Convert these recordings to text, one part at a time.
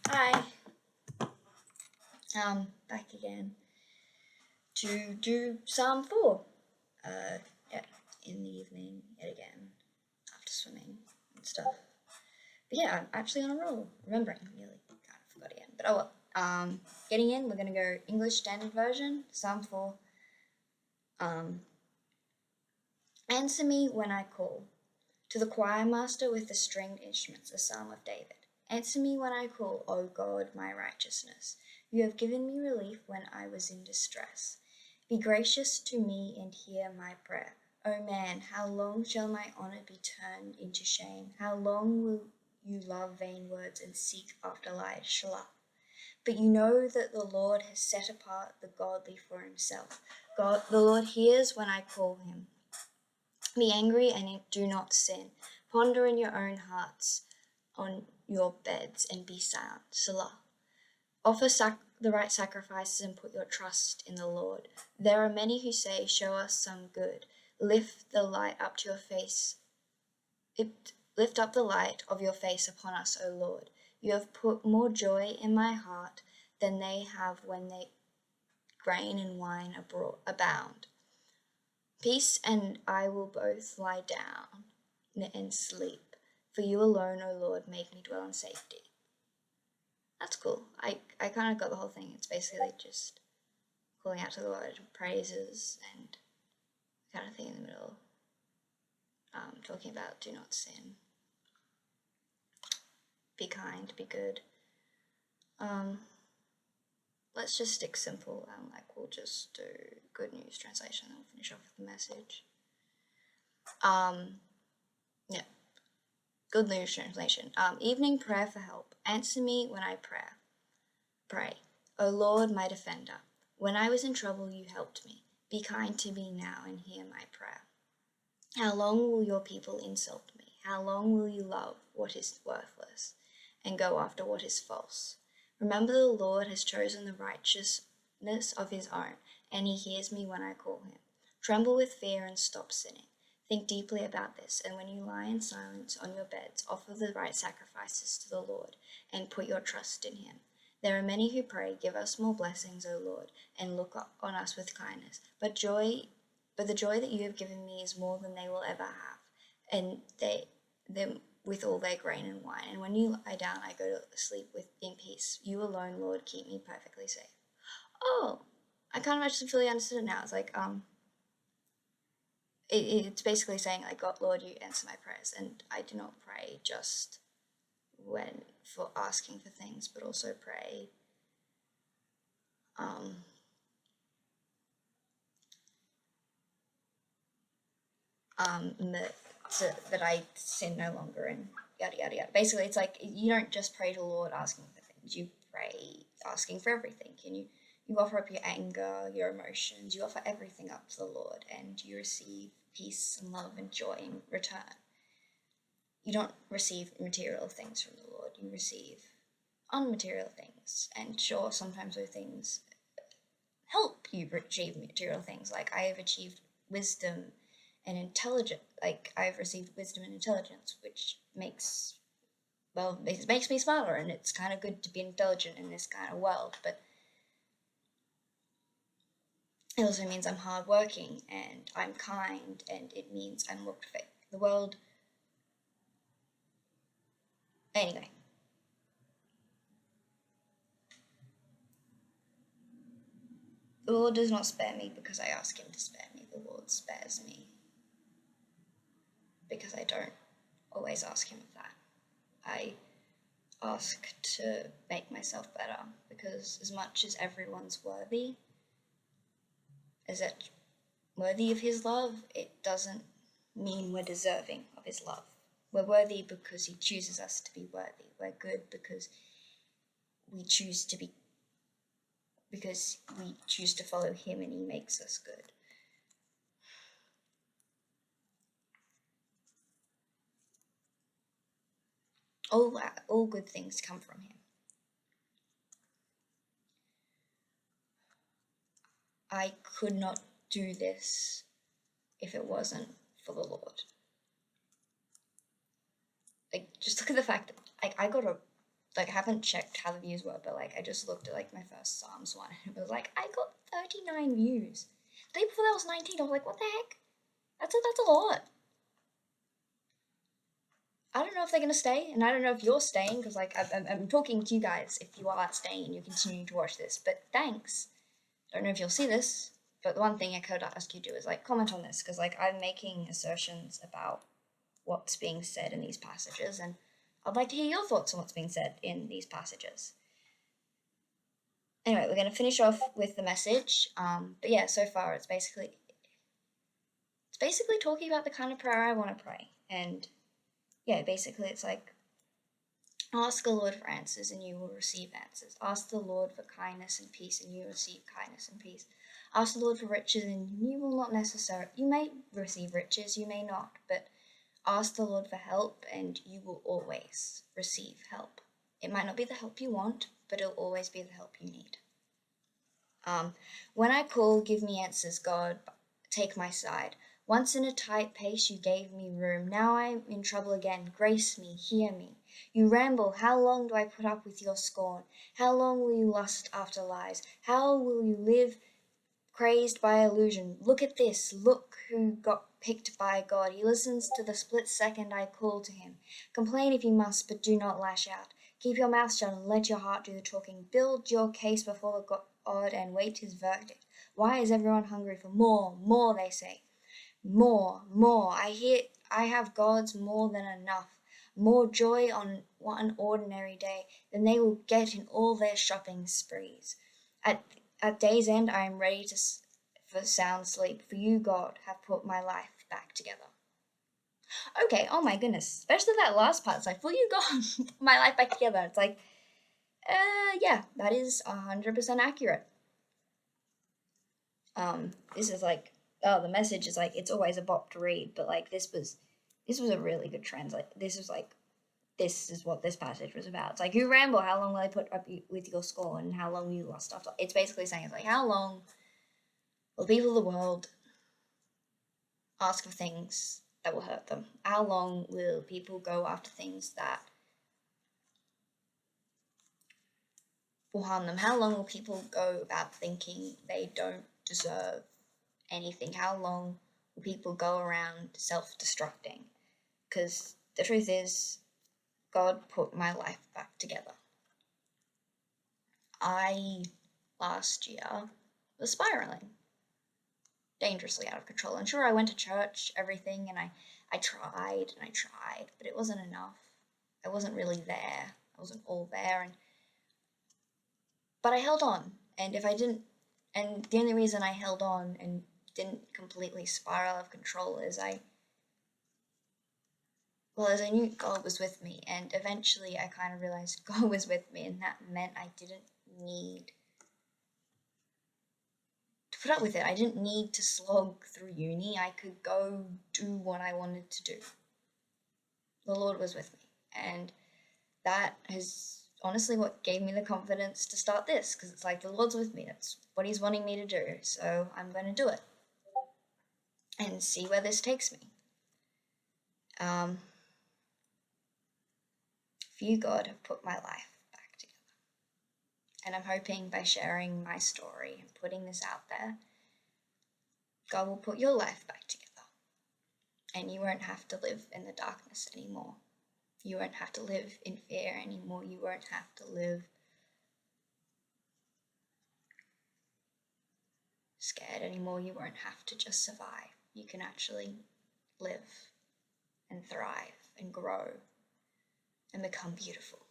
Hi, back again to do Psalm 4. Yeah, in the evening, yet again, after swimming and stuff. But yeah, I'm actually on a roll, remembering, nearly kind of forgot again. But oh well. Getting in, we're gonna go English Standard Version, Psalm 4. Um, Answer me when I call. To the choir master with the stringed instruments, a psalm of David. Answer me when I call, O God, my righteousness. You have given me relief when I was in distress. Be gracious to me and hear my prayer. O man, how long shall my honor be turned into shame? How long will you love vain words and seek after lies? Selah. But you know that the Lord has set apart the godly for himself. God, the Lord hears when I call him. Be angry and do not sin. Ponder in your own hearts on your beds and be silent. Selah. Offer the right sacrifices and put your trust in the Lord. There are many who say, show us some good. Lift the light up to your face. Lift up the light of your face upon us, O Lord. You have put more joy in my heart than they have when they grain and wine abound. Peace and I will both lie down and sleep, for you alone, O Lord, make me dwell in safety. That's cool. I kind of got the whole thing. It's basically just calling out to the Lord, praises, and kind of thing in the middle. Talking about do not sin, be kind, be good. Let's just stick simple and we'll just do Good News translation and we'll finish off with the message. Yeah. Good News translation. Evening prayer for help. Answer me when I pray. O Lord, my defender. When I was in trouble, you helped me. Be kind to me now and hear my prayer. How long will your people insult me? How long will you love what is worthless and go after what is false? Remember the Lord has chosen the righteousness of his own, and he hears me when I call him. Tremble with fear and stop sinning. Think deeply about this, and when you lie in silence on your beds, offer the right sacrifices to the Lord, and put your trust in him. There are many who pray, give us more blessings, O Lord, and look on us with kindness. But the joy that you have given me is more than they will ever have, and them with all their grain and wine. And when you lie down, I go to sleep in peace. You alone, Lord, keep me perfectly safe. Oh, I kind of actually fully understood it now. It's like it's basically saying like, God, Lord, you answer my prayers, and I do not pray just when for asking for things, but also pray so that I sin no longer and yada yada yada. Basically, it's like you don't just pray to the Lord asking for things. You pray asking for everything, and you offer up your anger, your emotions. You offer everything up to the Lord, and you receive peace and love and joy in return. You don't receive material things from the Lord. You receive unmaterial things, and sure, sometimes those things help you achieve material things. Like I have achieved wisdom and intelligence. Like I've received wisdom and intelligence, which makes it makes me smarter, and it's kind of good to be intelligent in this kind of world. But it also means I'm hardworking and I'm kind, and it means I'm looked for. The world. Anyway, the Lord does not spare me because I ask him to spare me. The Lord spares me because I don't always ask him of that. I ask to make myself better, because as much as everyone's worthy of his love, it doesn't mean we're deserving of his love. We're worthy because he chooses us to be worthy. We're good because we choose to follow him, and he makes us good. All good things come from him. I could not do this if it wasn't for the Lord. Like, just look at the fact that I got a like I haven't checked how the views were, but like I just looked at like my first Psalms one and it was like I got 39 views. The day before that was 19. I was like, what the heck? That's a lot. I don't know if they're gonna stay, and I don't know if you're staying because like I'm talking to you guys if you are staying and you continue to watch this. But thanks. I don't know if you'll see this, but the one thing I could ask you to do is like comment on this because like I'm making assertions about what's being said in these passages, and I'd like to hear your thoughts on what's being said in these passages. Anyway, we're going to finish off with the message. But yeah, so far it's basically talking about the kind of prayer I want to pray, and yeah, basically it's like ask the Lord for answers and you will receive answers. Ask the Lord for kindness and peace and you will receive kindness and peace. Ask the Lord for riches and you will not necessarily, you may receive riches, you may not, but ask the Lord for help and you will always receive help. It might not be the help you want, but it'll always be the help you need. When I call, give me answers, God, take my side. Once in a tight pace you gave me room. Now I'm in trouble again. Grace me, hear me. You ramble, how long do I put up with your scorn? How long will you lust after lies? How will you live crazed by illusion? Look at this, look who got picked by God. He listens to the split second I call to him. Complain if you must, but do not lash out. Keep your mouth shut and let your heart do the talking. Build your case before the God and wait his verdict. Why is everyone hungry for more? More, they say. More, more. I have God's more than enough. More joy on one ordinary day than they will get in all their shopping sprees. At day's end, I am ready for sound sleep. For you, God, have put my life back together. Okay, oh my goodness. Especially that last part. It's like, for you, God, put my life back together. It's like, yeah, that is 100% accurate. This is like, oh, the message is like, it's always a bop to read, but like this was a really good translate. This is what this passage was about. It's like, you ramble, how long will I put up with your scorn, and how long will you lust after? It's basically saying, it's like, how long will people of the world ask for things that will hurt them? How long will people go after things that will harm them? How long will people go about thinking they don't deserve anything? How long will people go around self-destructing? Because the truth is, God put my life back together. I, last year, was spiraling dangerously out of control. And sure, I went to church, everything, and I tried and I tried, but it wasn't enough. I wasn't really there. I wasn't all there. But I held on. And the only reason I held on and didn't completely spiral out of control is as I knew God was with me, and eventually I kind of realized God was with me, and that meant I didn't need to put up with it. I didn't need to slog through uni. I could go do what I wanted to do. The Lord was with me, and that is honestly what gave me the confidence to start this, because it's like, the Lord's with me. That's what he's wanting me to do, so I'm going to do it and see where this takes me. For you, God, have put my life back together. And I'm hoping by sharing my story and putting this out there, God will put your life back together. And you won't have to live in the darkness anymore. You won't have to live in fear anymore. You won't have to live scared anymore. You won't have to just survive. You can actually live and thrive and grow and become beautiful.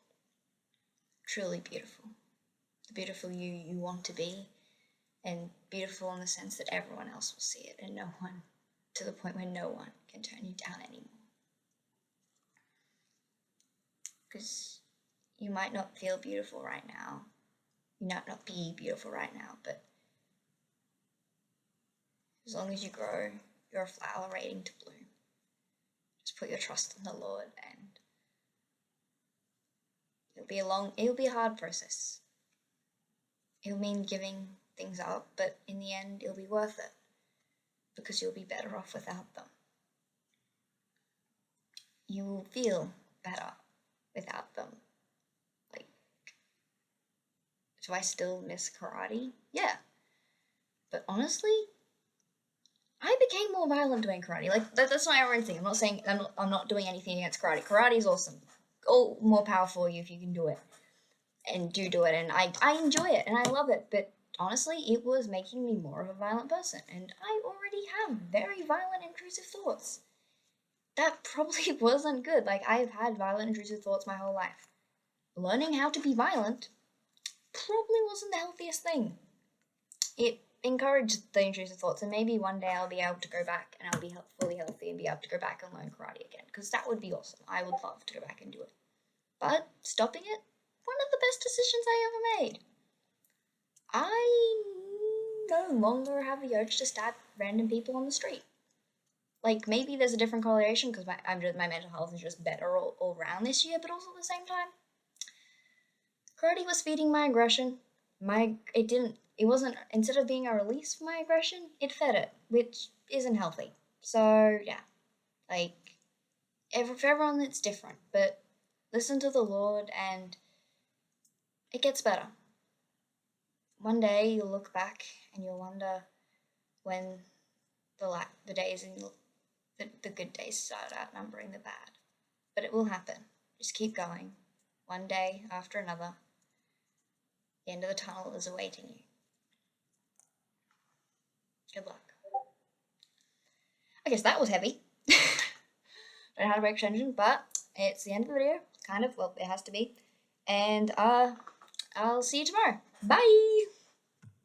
Truly beautiful. The beautiful you want to be, and beautiful in the sense that everyone else will see it, and to the point where no one can turn you down anymore. Because you might not feel beautiful right now. You might not be beautiful right now, but as long as you grow, you're a flower waiting to bloom. Just put your trust in the Lord, and it'll be a hard process. It'll mean giving things up, but in the end, it'll be worth it, because you'll be better off without them. You will feel better without them. Like, Do I still miss karate? Yeah. But honestly, I became more violent doing karate. Like that's not everyone's thing. I'm not saying I'm not doing anything against karate. Karate is awesome. All more power for you if you can do it, and do it. And I enjoy it and I love it. But honestly, it was making me more of a violent person, and I already have very violent, intrusive thoughts. That probably wasn't good. Like I've had violent, intrusive thoughts my whole life. Learning how to be violent probably wasn't the healthiest thing. It encouraged the intrusive thoughts, and maybe one day I'll be able to go back and I'll be fully healthy and be able to go back and learn karate again, because that would be awesome. I would love to go back and do it. But stopping it, one of the best decisions I ever made. I no longer have the urge to stab random people on the street. Like maybe there's a different correlation because my mental health is just better all around this year, but also at the same time, karate was feeding my aggression. It wasn't, instead of being a release for my aggression, it fed it, which isn't healthy. So yeah, like for everyone it's different, but listen to the Lord and it gets better. One day you'll look back and you'll wonder when the days and the good days start outnumbering the bad. But it will happen. Just keep going. One day after another. The end of the tunnel is awaiting you. Good luck. I guess that was heavy. Don't know how to break extension, but it's the end of the video. Kind of. Well, it has to be. And I'll see you tomorrow. Bye!